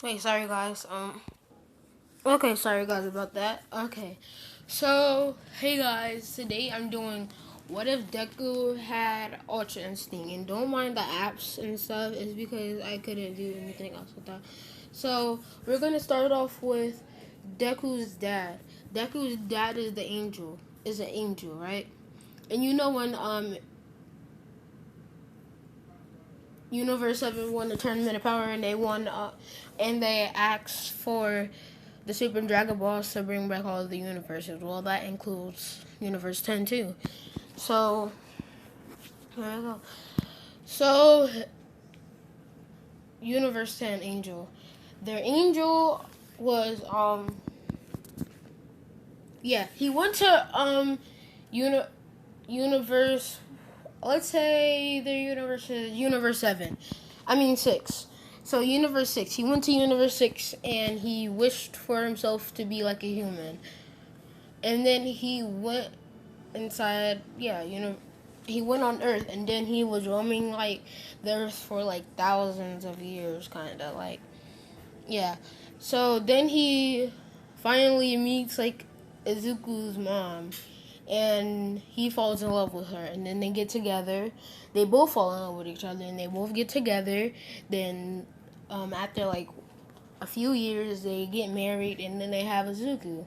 Wait, sorry guys. Okay, sorry guys about that. Okay, so hey guys, today I'm doing what if Deku had Ultra Instinct, and don't mind the apps and stuff. It's because I couldn't do anything else with that. So we're gonna start off with Deku's dad. Deku's dad is the angel. Is an angel, right? And you know when Universe 7 won the Tournament of Power, and they won, and they asked for the Super Dragon Balls to bring back all of the universes. Well, that includes Universe 10 too. So, there we go. So, Universe 10 Angel. Their angel was, yeah, he went to, Universe, let's say their universe is Universe 7. I mean 6. So Universe 6. He went to Universe 6 and he wished for himself to be like a human. And then he went inside, he went on Earth, and then he was roaming like the Earth for like thousands of years, kind of like, yeah. So then he finally meets like Izuku's mom, and he falls in love with her, and then they get together. They both fall in love with each other, and they both get together. Then, after like a few years, they get married, and then they have Izuku.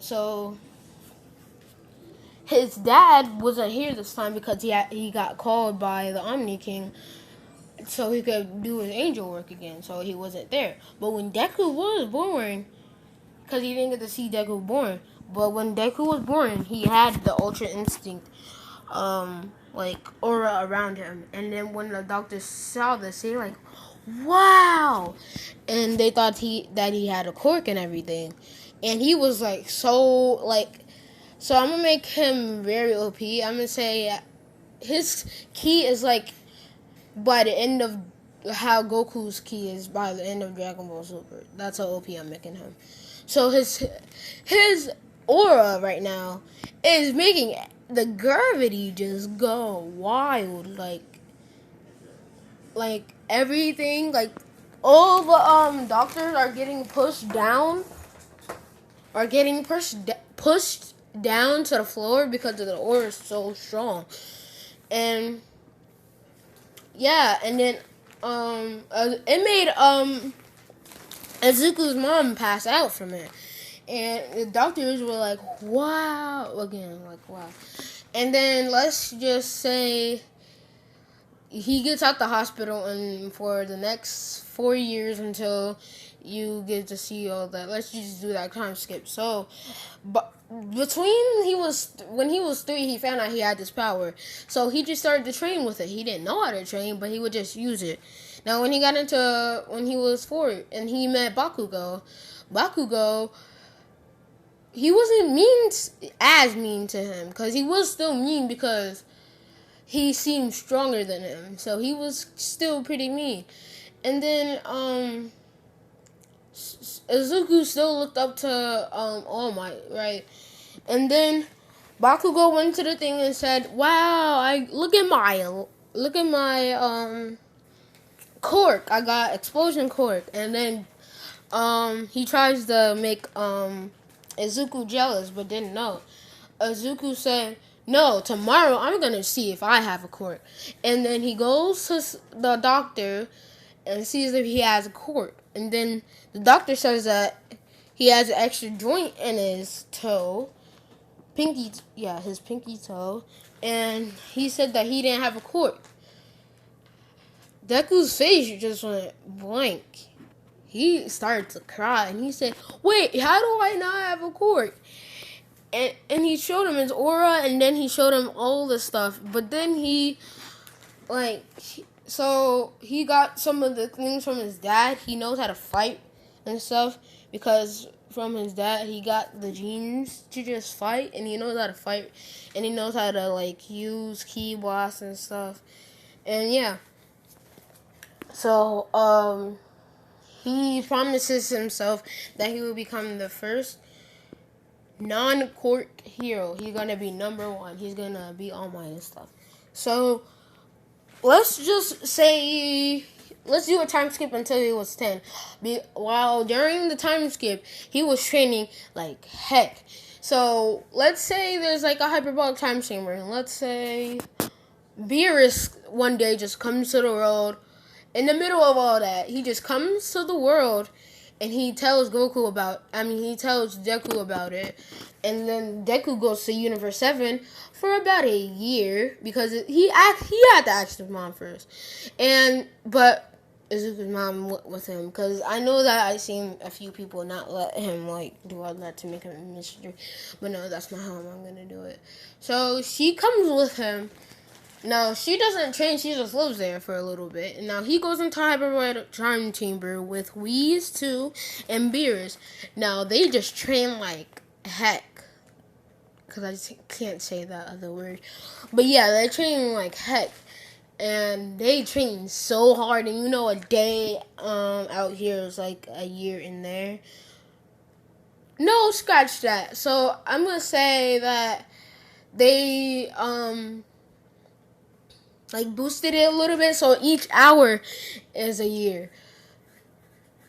So his dad wasn't here this time because he got called by the Omni King so he could do his angel work again. So he wasn't there. But when Deku was born, because he didn't get to see Deku born, but when Deku was born, he had the Ultra Instinct, like aura around him. And then when the doctors saw this, they were like, "Wow!" And they thought that he had a quirk and everything, and he was like so like. So I'm gonna make him very OP. I'm gonna say his key is like by the end of how Goku's key is by the end of Dragon Ball Super. That's how OP I'm making him. So his aura right now is making the gravity just go wild. Like everything, like all the doctors are getting pushed down, are getting pushed down to the floor because of the aura is so strong. And yeah, and then it made Izuku's mom pass out from it. And the doctors were like, "Wow!" Again, like, "Wow." And then let's just say he gets out the hospital, and for the next 4 years until you get to see all that. Let's just do that time skip. So, but when he was 3, he found out he had this power. So he just started to train with it. He didn't know how to train, but he would just use it. Now, when he was 4 and he met Bakugo, he wasn't as mean to him, because he was still mean because he seemed stronger than him. So he was still pretty mean. And then Izuku still looked up to All Might, right? And then Bakugo went to the thing and said, "Wow, look at my cork. I got explosion cork." And then he tries to make Izuku jealous, but didn't know. Izuku said, "No, tomorrow I'm gonna see if I have a cork." And then he goes to the doctor and sees if he has a cork. And then the doctor says that he has an extra joint in his toe, his pinky toe, and he said that he didn't have a cork. Deku's face just went blank. He started to cry, and he said, "Wait, how do I not have a cork?" And he showed him his aura, and then he showed him all the stuff. But then so he got some of the things from his dad. He knows how to fight and stuff because from his dad he got the genes to just fight, and he knows how to fight, and he knows how to like use ki blast and stuff. And yeah. So he promises himself that he will become the first non-court hero. He's gonna be number 1. He's gonna be All Might and stuff. So let's just say let's do a time skip until he was 10. While during the time skip, he was training like heck. So let's say there's like a hyperbolic time chamber, and let's say Beerus one day just comes to the world. In the middle of all that, he just comes to the world, and he tells he tells Deku about it, and then Deku goes to Universe 7 for about a year because he had to ask his mom first, but Izuku's mom went with him because I know that I've seen a few people not let him like do all that to make him a mystery, but no, that's not how I'm gonna do it. So she comes with him. Now, she doesn't train, she just lives there for a little bit. And now he goes into Hyperbolic Time Chamber with Whis too and Beerus. Now, they just train like heck. Because I just can't say that other word. But yeah, they train like heck. And they train so hard. And a day out here is like a year in there. No, scratch that. So, I'm going to say that they boosted it a little bit, so each hour is a year.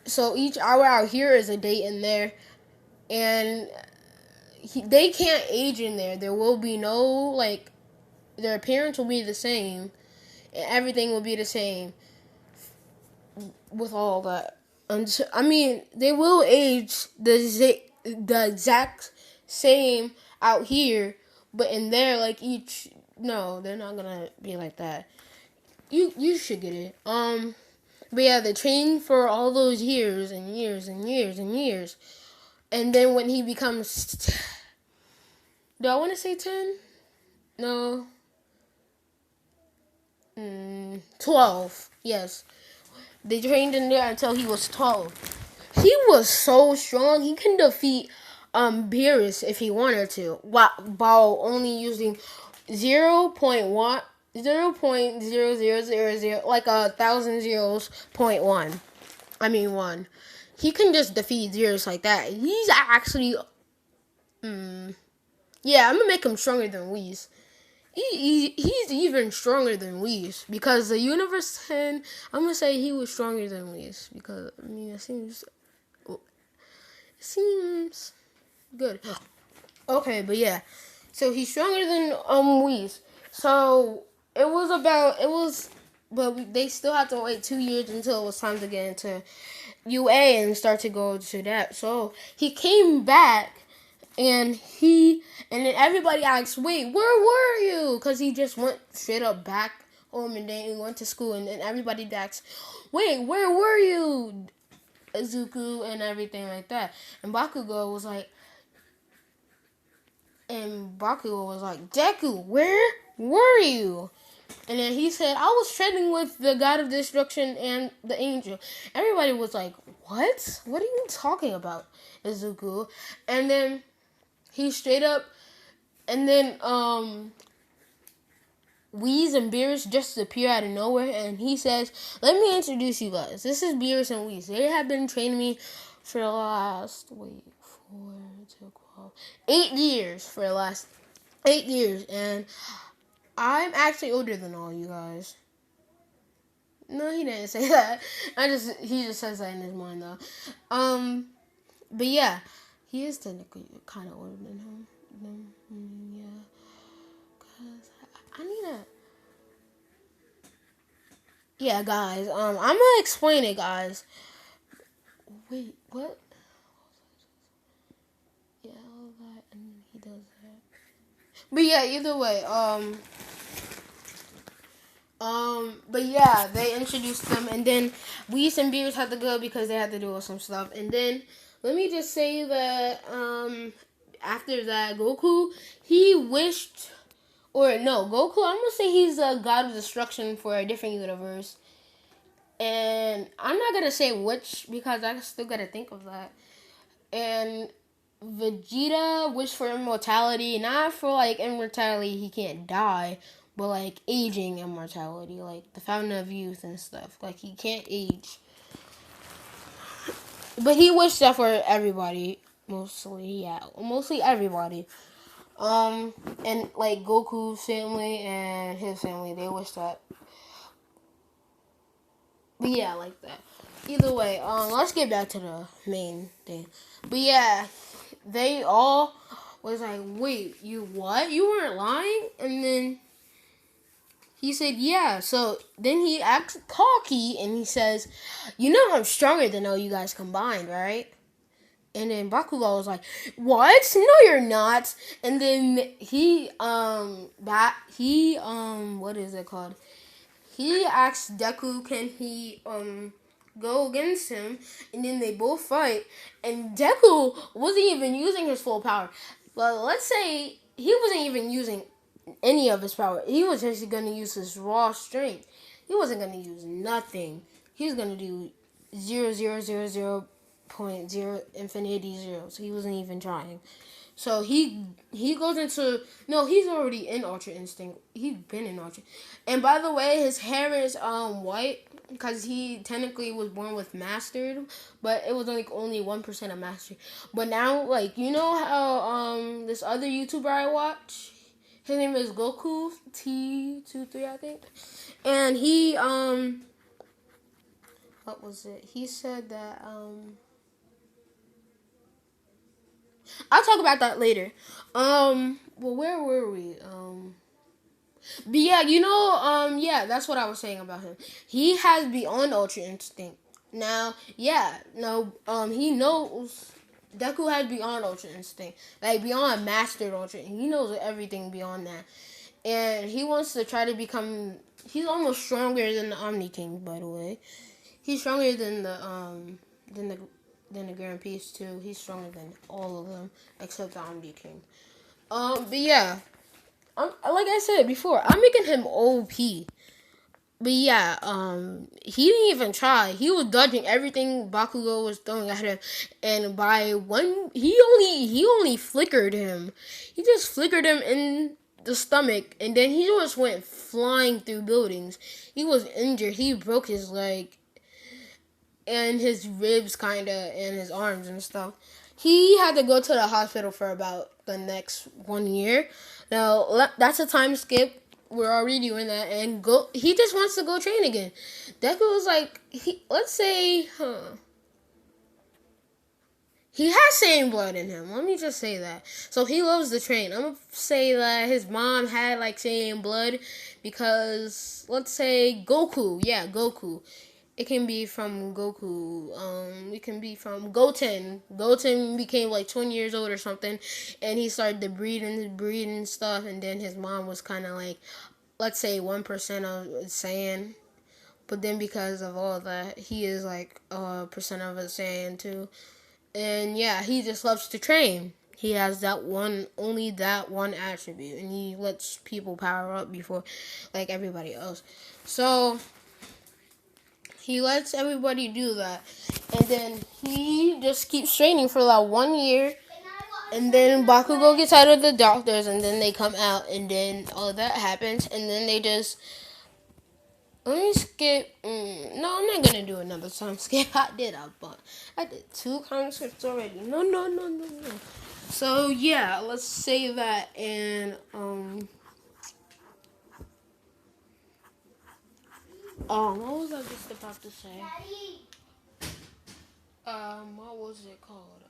So each hour out here is a day in there, and they can't age in there. There will be no their appearance will be the same, and everything will be the same with all that. They will age the exact same out here, but in there, no, they're not gonna be like that. You should get it. But yeah, they train for all those years and years and years and years. And then when he becomes do I want to say 10? No. 12. Yes. They trained in there until he was 12. He was so strong. He can defeat Beerus if he wanted to, while only using 0.1 0.0000 like 1,000 zeros 0.1. 1. He can just defeat zeros like that. He's actually yeah, I'm gonna make him stronger than Whis. He's even stronger than Whis because the Universe 10, I'm gonna say he was stronger than Whis because it seems good. Okay, but yeah, so he's stronger than Whis. So but they still have to wait 2 years until it was time to get into UA and start to go to that. So he came back, and then everybody asked, "Wait, where were you?" Because he just went straight up back home, and then he went to school, and then everybody asked, "Wait, where were you, Izuku?" and everything like that. And Bakugo was like, "Deku, where were you?" And then he said, "I was training with the God of Destruction and the Angel." Everybody was like, "What? What are you talking about, Izuku?" And then he straight up, and then Whis and Beerus just appear out of nowhere, and he says, "Let me introduce you guys. This is Beerus and Whis. They have been training me for the last 8 years. For the last 8 years, and I'm actually older than all you guys." No, he didn't say that. He just says that in his mind though. But yeah, he is technically kind of older than him. Yeah, cause I need a. Yeah, guys. I'm gonna explain it, guys. Wait, what? Yeah, all that, and he does that. But yeah, either way, but yeah, they introduced them, and then Whis and Beerus had to go because they had to do some stuff. And then let me just say that after that, Goku, Goku, I'm gonna say he's a god of destruction for a different universe, and I'm not gonna say which because I still gotta think of that. And Vegeta wished for immortality, not for immortality, he can't die, but aging immortality, the fountain of youth and stuff. He can't age. But he wished that for everybody, mostly everybody. And Goku's family and his family, they wish that. But yeah, like that. Either way, let's get back to the main thing. But yeah, they all was like, wait, you what? You weren't lying? And then he said, yeah. So then he acts cocky and he says, you know I'm stronger than all you guys combined, right? And then Bakugo was like, what? No, you're not. And then what is it called? He asked Deku, can he, go against him? And then they both fight. And Deku wasn't even using his full power. But let's say he wasn't even using any of his power. He was just going to use his raw strength. He wasn't going to use nothing. He was going to do 0.0 infinity zero. So he wasn't even trying. So he goes into he's already in Ultra Instinct. He's been in Ultra. And by the way, his hair is white because he technically was born with mastered, but it was like only 1% of mastery. But now, like, you know how this other YouTuber I watch, his name is Goku T23, I think, and he what was it? He said that I'll talk about that later. Well, where were we? But yeah, yeah, that's what I was saying about him. He has beyond Ultra Instinct. Now, yeah, no, he knows Deku has beyond Ultra Instinct, like beyond Mastered Ultra. He knows everything beyond that, and he wants to try to become. He's almost stronger than the Omni King, by the way. He's stronger than than the the Grand Peace too. He's stronger than all of them except the Omni King. But yeah, like I said before, I'm making him OP. But yeah, he didn't even try. He was dodging everything Bakugo was throwing at him, and by one, he only flickered him. He just flickered him in the stomach, and then he just went flying through buildings. He was injured. He broke his leg and his ribs, kinda, and his arms and stuff. He had to go to the hospital for about the next 1 year. Now that's a time skip. We're already doing that, and go. He just wants to go train again. Deku was like, let's say, he has Saiyan blood in him. Let me just say that. So he loves to train. I'm gonna say that his mom had like Saiyan blood because let's say Goku. Yeah, Goku. It can be from Goku. It can be from Goten. Goten became like 20 years old or something, and he started to breed and stuff. And then his mom was kind of like, let's say 1% of Saiyan. But then because of all that, he is like percent of a Saiyan too. And yeah, he just loves to train. He has only that one attribute, and he lets people power up before, like everybody else. So he lets everybody do that. And then he just keeps training for like 1 year. And then Bakugo gets out of the doctors, and then they come out, and then all that happens. And then they just... Let me skip... no, I'm not going to do another time skip. I did 2 time skips already. No. So, yeah, let's say that. And, what was I just about to say? What was it called?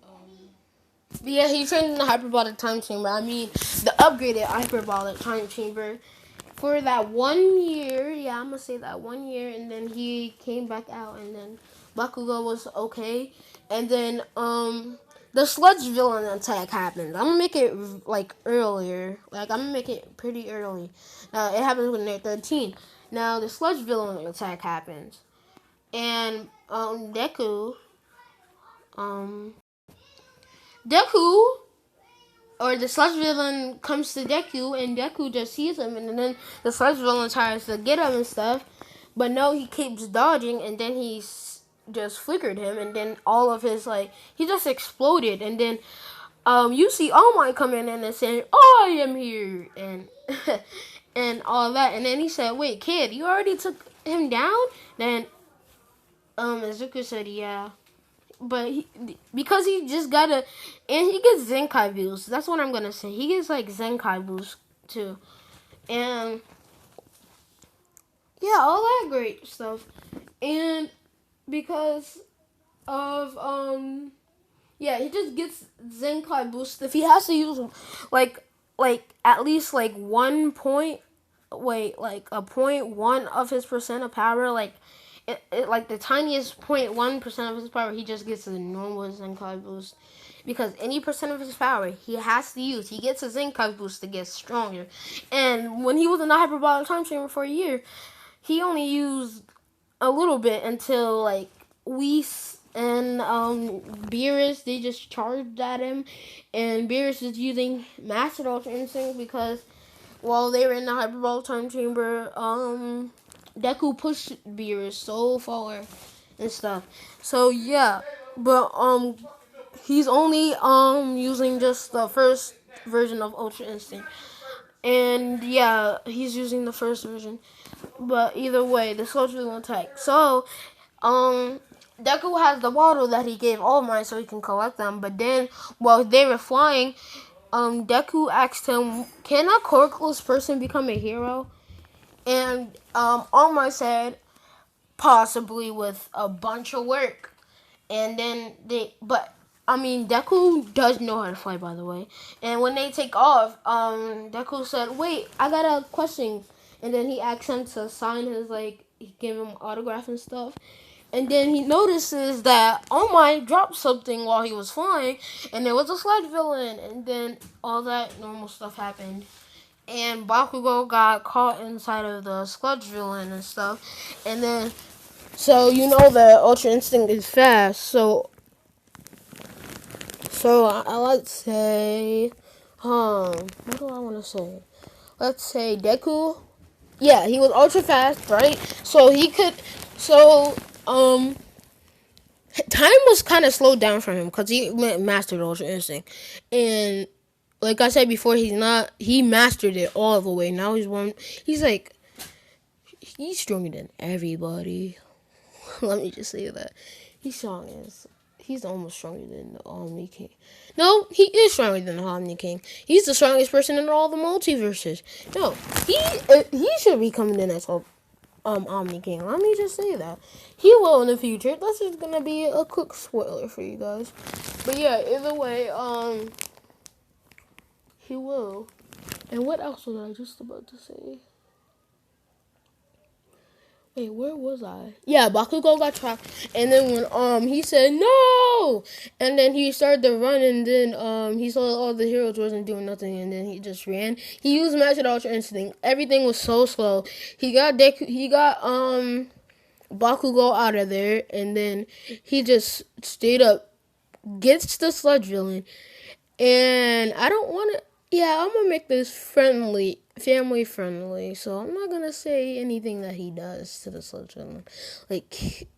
But yeah, he trained in the hyperbolic time chamber. I mean, the upgraded hyperbolic time chamber for that 1 year. Yeah, I'm gonna say that 1 year, and then he came back out, and then Bakugo was okay, and then the sludge villain attack happened. I'm gonna make it like earlier. Like I'm gonna make it pretty early. It happens when they're 13. Now the sludge villain attack happens, and Deku, or the sludge villain comes to Deku, and Deku just sees him, and then the sludge villain tries to get him and stuff, but no, he keeps dodging, and then he's just flickered him, and then all of his, like, he just exploded, and then you see All Might coming in and saying, I am here, and and all that, and then he said, wait, kid, you already took him down? Then Izuku said, yeah. But because he just got and he gets Zenkai boost. That's what I'm gonna say. He gets like Zenkai boost too, and yeah, all that great stuff. And because of yeah, he just gets Zenkai boost if he has to use like at least like 1 point, wait, like a 0.1 of his percent of power, like it like the tiniest 0.1% of his power, he just gets a normal Zenkai boost. Because any percent of his power he has to use, he gets a Zenkai boost to get stronger. And when he was in the hyperbolic time chamber for a year, he only used a little bit until like Whis and Beerus, they just charged at him, and Beerus is using Master Ultra Instinct because while they were in the hyperbolic time chamber, Deku pushed Beerus so far and stuff. So yeah, but he's only using just the first version of Ultra Instinct. And yeah, he's using the first version. But either way, the soldiers will attack. So, Deku has the bottle that he gave All Might so he can collect them. But then, while they were flying, Deku asked him, "Can a corkless person become a hero?" And All Might said, "Possibly with a bunch of work." And then Deku does know how to fly, by the way. And when they take off, Deku said, "Wait, I got a question." And then he asked him to sign his, like, he gave him autograph and stuff. And then he notices that Oh My dropped something while he was flying, and there was a sludge villain. And then all that normal stuff happened. And Bakugo got caught inside of the sludge villain and stuff. And then, so you know that Ultra Instinct is fast, so let's say, what do I want to say? Let's say Deku. Yeah, he was ultra fast, right? So he could, so time was kind of slowed down for him because he mastered Ultra Instinct, and like I said before, he mastered it all the way. Now he's like, he's stronger than everybody. Let me just say that he's strong as. He's almost stronger than the Omni King. No, he is stronger than the Omni King. He's the strongest person in all the multiverses. No, he should be coming in as Omni King. Let me just say that he will in the future. That's just gonna be a quick spoiler for you guys. But yeah, either way, he will. And what else was I just about to say? Wait, where was I? Yeah, Bakugo got trapped, and then when he said no, and then he started to run, and then he saw all the heroes wasn't doing nothing, and then he just ran. He used Master Ultra Instinct. Everything was so slow. He got Bakugo out of there, and then he just stayed up, gets the sludge villain, and I don't want to. Yeah, I'm gonna make this family friendly. So I'm not gonna say anything that he does to the sludge villain. Like,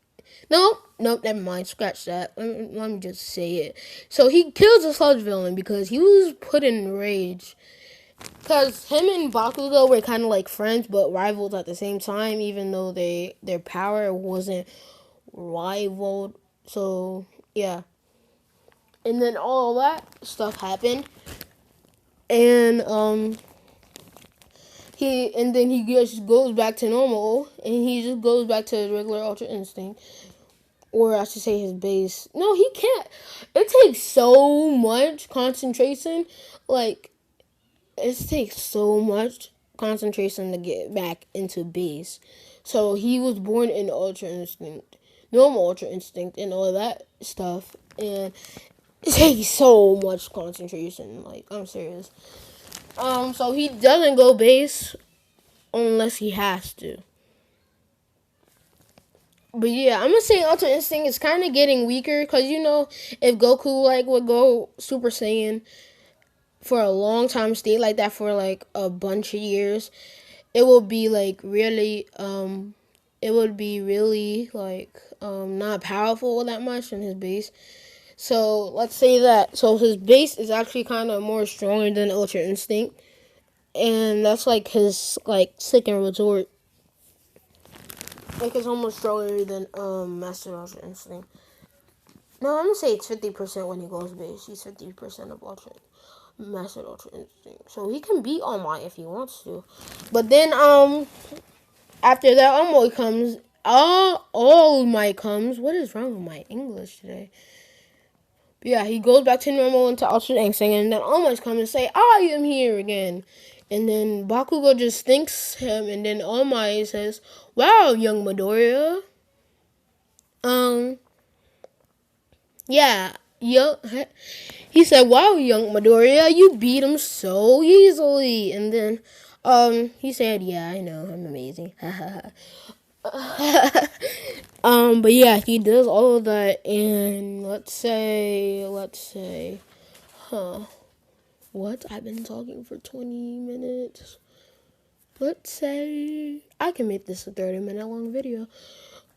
no, never mind. Scratch that. Let me just say it. So he kills the sludge villain because he was put in rage. Because him and Bakugo were kind of like friends, but rivals at the same time, even though their power wasn't rivaled. So yeah. And then all that stuff happened. And he just goes back to normal, and he just goes back to his regular Ultra Instinct, or I should say his base. No, he can't. It takes so much concentration. Like, it takes so much concentration to get back into base. So he was born in Ultra Instinct, normal Ultra Instinct, and all that stuff, and it takes so much concentration. Like, I'm serious. So he doesn't go base unless he has to. But yeah, I'm gonna say Ultra Instinct is kind of getting weaker because, you know, if Goku like would go Super Saiyan for a long time, stay like that for like a bunch of years, it will be like really like not powerful that much in his base. So let's say that. So his base is actually kind of more stronger than Ultra Instinct, and that's like his like second resort. Like, it's almost stronger than Master Ultra Instinct. No, I'm gonna say it's 50% when he goes base. He's 50% of Master Ultra Instinct, so he can beat All Might if he wants to. But then after that, All Might comes. All Might comes. What is wrong with my English today? But yeah, he goes back to normal into Ultra Instinct, and then All Might comes and say, "I am here again." And then Bakugo just thanks him, and then All Might says, "Wow, young Midoriya. Um, yeah, he said, "Wow, young Midoriya, you beat him so easily." And then, he said, "Yeah, I know, I'm amazing." But yeah, he does all of that, and let's say, what? I've been talking for 20 minutes. Let's say I can make this a 30-minute long video.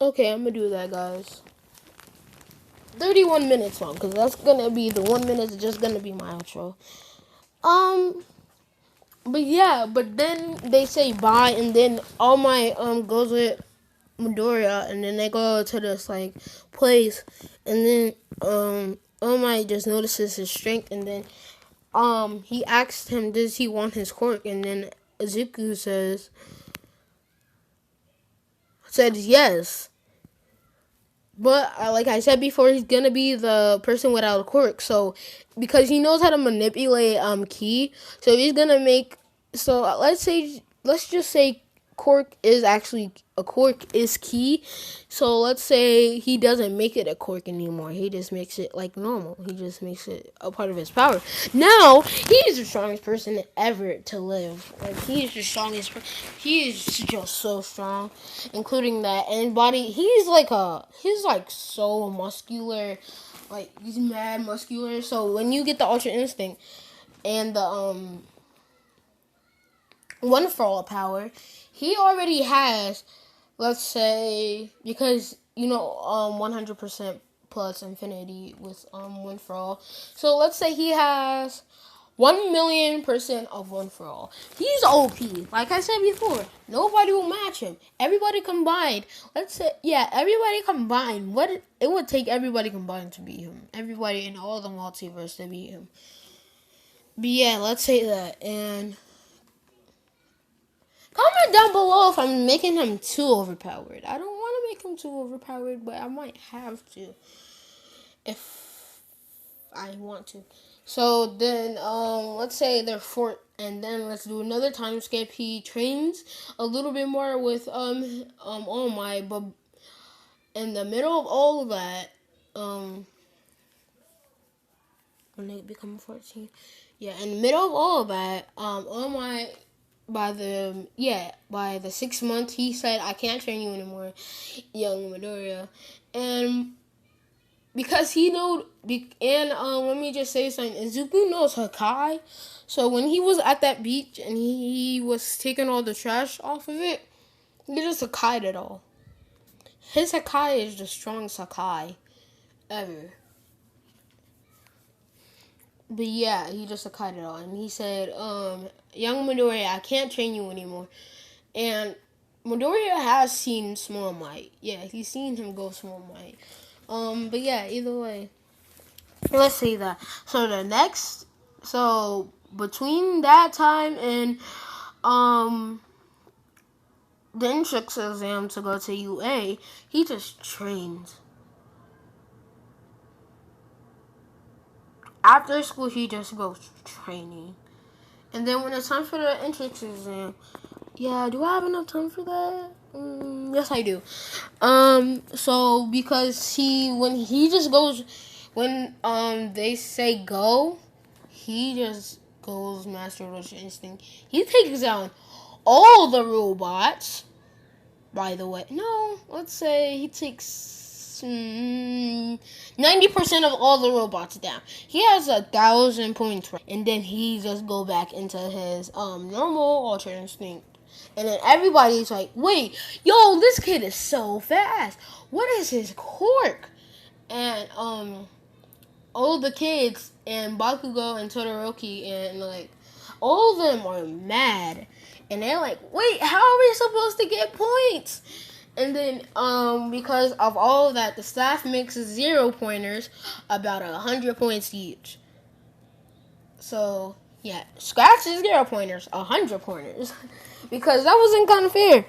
Okay, I'm gonna do that, guys. 31 minutes long, because that's gonna be the 1 minute is just gonna be my outro. But yeah, but then they say bye, and then All Might goes with Midoriya, and then they go to this like place, and then All Might just notices his strength, and then he asked him, does he want his quirk, and then Izuku said yes. But like I said before, he's gonna be the person without a quirk. So because he knows how to manipulate ki, so he's gonna make. So let's just say quirk is ki. So let's say he doesn't make it a quirk anymore. He just makes it like normal. He just makes it a part of his power. Now he's the strongest person ever to live. Like he's the strongest. He is just so strong, including that and body. He's like so muscular. Like he's mad muscular. So when you get the Ultra Instinct and the One for All power, he already has, let's say, because 100% plus infinity with One for All. So let's say he has 1,000,000% of One for All. He's OP. Like I said before, nobody will match him. Everybody combined. Everybody combined. It would take everybody combined to beat him. Everybody in all the multiverse to beat him. But yeah, let's say that. And comment down below if I'm making him too overpowered. I don't want to make him too overpowered, but I might have to if I want to. So then, let's say they're and then let's do another time skip. He trains a little bit more with All Might, but in the middle of all of that, when they become 14, yeah, in the middle of all of that, All Might. By the 6th month, he said, "I can't train you anymore, young Midoriya," and because he know, let me just say something. Izuku knows Hakai, so when he was at that beach and he was taking all the trash off of it, he just Hakai'd it all. His Hakai is the strongest Hakai ever. But yeah, he just Hakai'd it all, and he said, "Young Midoriya, I can't train you anymore." And Midoriya has seen Small Might. Yeah, he's seen him go Small Might. But yeah, either way, let's say that. So between that time and the entrance exam to go to UA, he just trains. After school, he just goes training. And then when it's time for the entrance exam, yeah, do I have enough time for that? Yes, I do. So because when they say go, he just goes Master Roach Instinct. He takes down all the robots. By the way, no, let's say he takes 90% of all the robots down. He has 1,000 points, and then he just go back into his normal Ultra Instinct. And then everybody's like, "Wait, yo, this kid is so fast. What is his quirk?" And all the kids and Bakugo and Todoroki and like all of them are mad, and they're like, "Wait, how are we supposed to get points?" And then, because of all of that, the staff makes 0 pointers, about 100 points each. So, yeah, scratch is 0 pointers, 100 pointers. Because that wasn't kind of fair.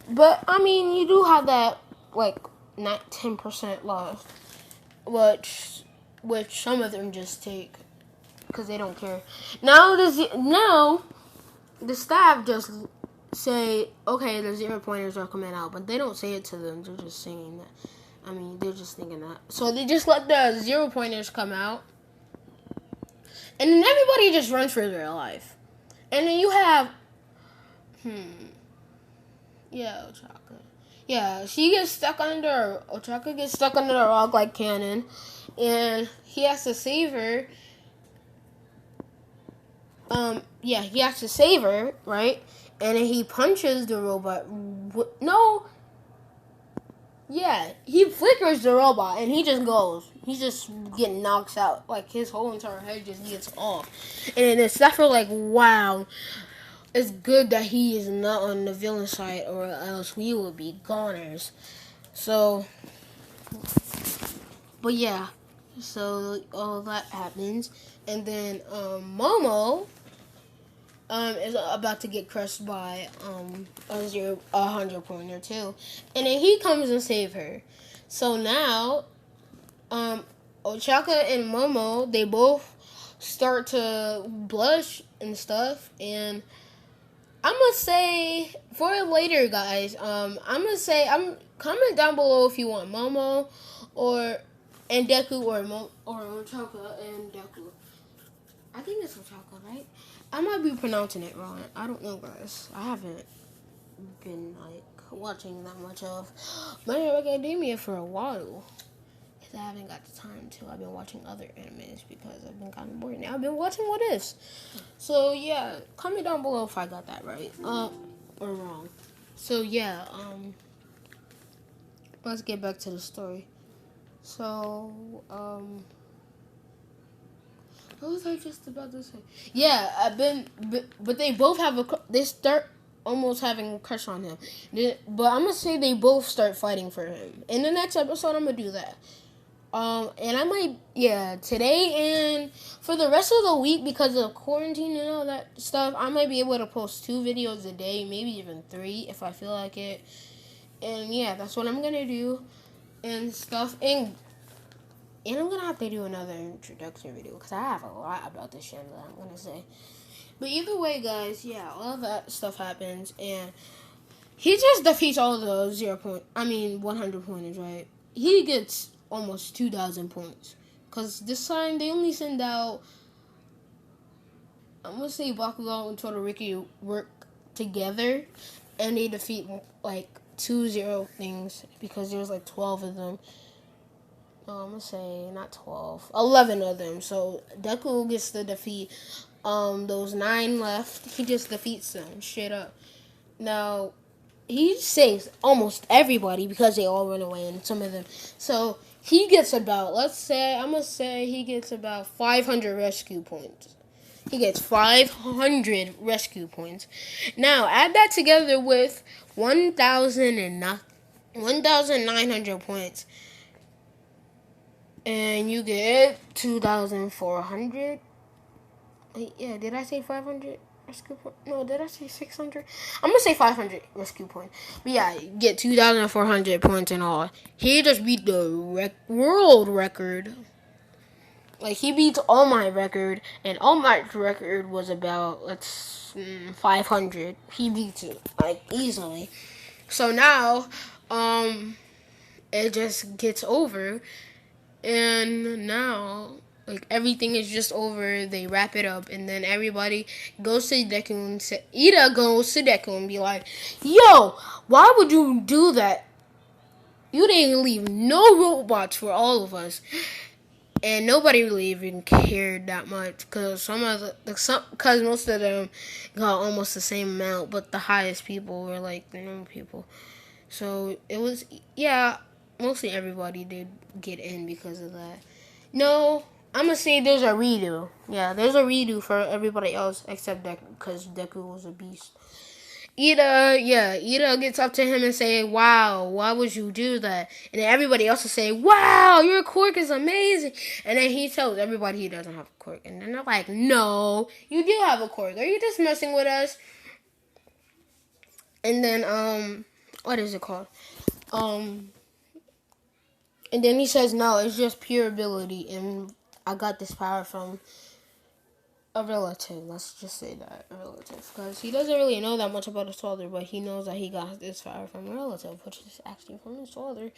But I mean, you do have that like not 10% loss, which some of them just take because they don't care. Now the staff just say, okay, the 0 pointers are coming out, but they don't say it to them. They're just saying that. I mean, they're just thinking that. So they just let the 0 pointers come out, and then everybody just runs for their life. And then you have, yeah, Ochaka. Yeah, Ochaka gets stuck under the rock like cannon, and he has to save her. Yeah, he has to save her, right? And then he punches the robot. No, yeah, he flickers the robot, and he just goes. He just getting knocked out. Like, his whole entire head just gets off. And it's definitely like, wow, it's good that he is not on the villain side, or else we would be goners. So, but yeah. So, all that happens. And then, Momo is about to get crushed by a 100 pointer too, and then he comes and save her. So now, Ochaka and Momo, they both start to blush and stuff, and I'm gonna say for later, guys. I'm comment down below if you want Momo or and Deku or Ochaka and Deku. I think it's Ochaka, right? I might be pronouncing it wrong. I don't know, guys. I haven't been like watching that much of My Hero Academia for a while because I haven't got the time to. I've been watching other animes because I've been kind of bored. Now I've been watching What Ifs. So yeah, comment down below if I got that right or wrong. So yeah, let's get back to the story. So what was I just about to say? Yeah, but they both they start almost having a crush on him. But I'm gonna say they both start fighting for him. In the next episode, I'm gonna do that. And I might, today and for the rest of the week because of quarantine and all that stuff, I might be able to post 2 videos a day, maybe even 3 if I feel like it. And yeah, that's what I'm gonna do and stuff. And I'm going to have to do another introduction video because I have a lot about this channel that I'm going to say. But either way, guys, yeah, all of that stuff happens. And he just defeats all the 100 pointers, right? He gets almost 2,000 points. Because this time they only send out, I'm going to say Bakugo and Todoroki work together. And they defeat like 2-0 things because there's like 12 of them. I'm gonna say not 12, 11 of them. So Deku gets to defeat those 9 left. He just defeats them straight up. Now he saves almost everybody because they all run away, and some of them. So he gets about, I'm gonna say he gets about 500 rescue points. He gets 500 rescue points. Now add that together with 1,900 points. And you get 2,400. Wait, yeah, did I say 500 rescue points? No, did I say 600? I'm going to say 500 rescue points. But yeah, you get 2,400 points in all. He just beat the world record. Like, he beats All Might record. And All Might's record was about, 500. He beats it, like, easily. So now, it just gets over. And now, like, everything is just over. They wrap it up, and then everybody goes to Deku and Ida goes to Deku and be like, "Yo, why would you do that? You didn't leave no robots for all of us." And nobody really even cared that much because because most of them got almost the same amount, but the highest people were like the normal people. So it was, mostly everybody did get in because of that. No, I'm going to say there's a redo. Yeah, there's a redo for everybody else except Deku because Deku was a beast. Ida gets up to him and say, "Wow, why would you do that?" And then everybody else will say, "Wow, your quirk is amazing." And then he tells everybody he doesn't have a quirk. And then they're like, "No, you do have a quirk. Are you just messing with us?" And then, what is it called? Um, and then he says, no, it's just pure ability, and I got this power from a relative. Let's just say that, a relative, because he doesn't really know that much about his father, but he knows that he got this power from a relative, which is actually from his father,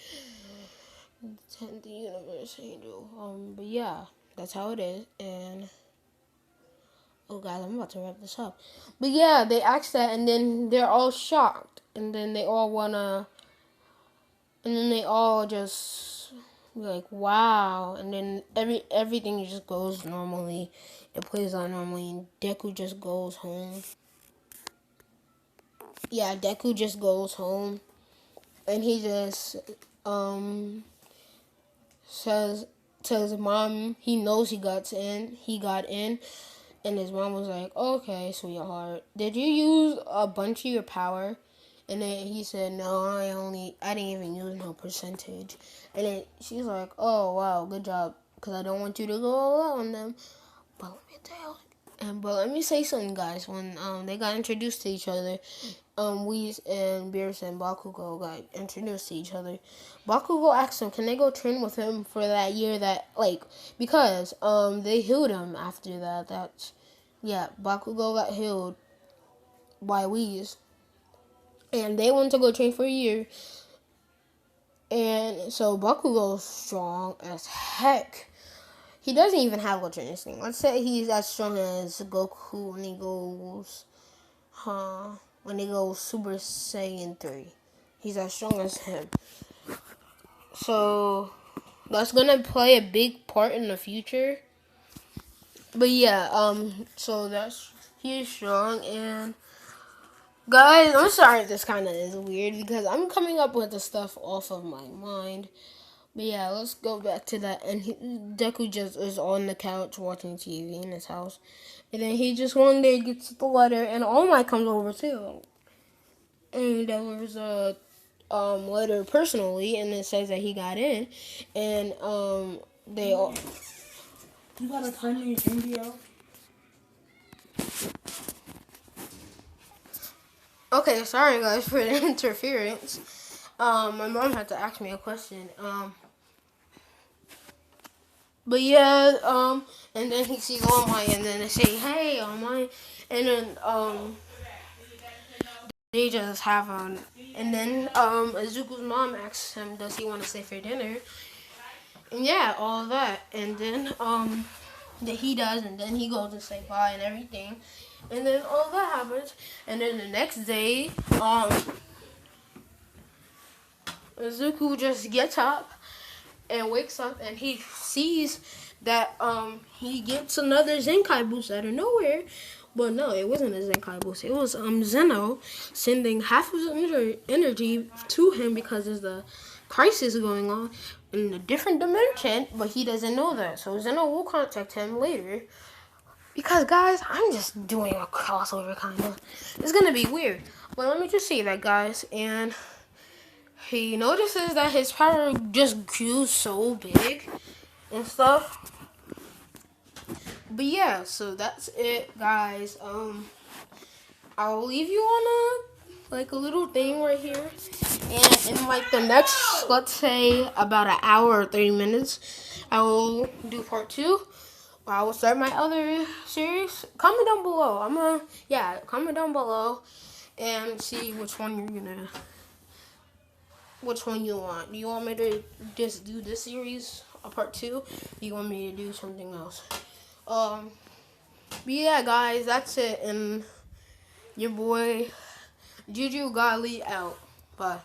the universe angel. But yeah, that's how it is, and oh guys, I'm about to wrap this up. But yeah, they asked that, and then they're all shocked, and then they all wanna, and then they all just like wow, and then everything just goes normally. It plays out normally, and Deku just goes home. Yeah, Deku just goes home, and he just um says to his mom he knows he got in. He got in, and his mom was like, "Okay, sweetheart, did you use a bunch of your power?" And then he said, "No, I didn't even use no percentage." And then she's like, "Oh wow, good job, because I don't want you to go all out on them." But let me tell, but let me say something, guys. When they got introduced to each other, Whis and Beerus and Bakugo got introduced to each other. Bakugo asked him, can they go train with him for that year that, like, because, they healed him after that. Yeah, Bakugo got healed by Whis. And they went to go train for a year. And so Bakugo's strong as heck. He doesn't even have Ultra Instinct. Let's say he's as strong as Goku when he goes Super Saiyan 3. He's as strong as him. So that's gonna play a big part in the future. But yeah, so he's strong, and guys, I'm sorry if this kinda is weird because I'm coming up with the stuff off of my mind. But yeah, let's go back to that. And Deku just is on the couch watching TV in his house. And then he just one day gets the letter, and All Might comes over too. And he delivers a letter personally, and it says that he got in. And they all. You gotta turn your India. Okay, sorry guys for the interference. My mom had to ask me a question. But yeah, and then he sees All Might, and then they say, "Hey, All Might," and then they just have and then Izuku's mom asks him, "Does he want to stay for dinner?" And yeah, all of that, and then that he does, and then he goes and say bye and everything, and then all that happens, and then the next day, Izuku just gets up and wakes up, and he sees that he gets another Zenkai boost out of nowhere. But no, it wasn't a Zenkai boost. It was Zeno sending half of his energy to him because there's the crisis going on in a different dimension, but he doesn't know that. So Zeno will contact him later. Because guys, I'm just doing a crossover kinda. It's gonna be weird. But let me just say that, guys, and he notices that his power just grew so big and stuff. But yeah, so that's it, guys. I'll leave you on a little thing right here, and in like the next, let's say about an hour or 30 minutes, I will do part 2. Or I will start my other series. Comment down below. Comment down below and see which one you want. Do you want me to just do this series, a part 2? Do you want me to do something else? But yeah, guys, that's it. And your boy, Juju Godly out. Bye.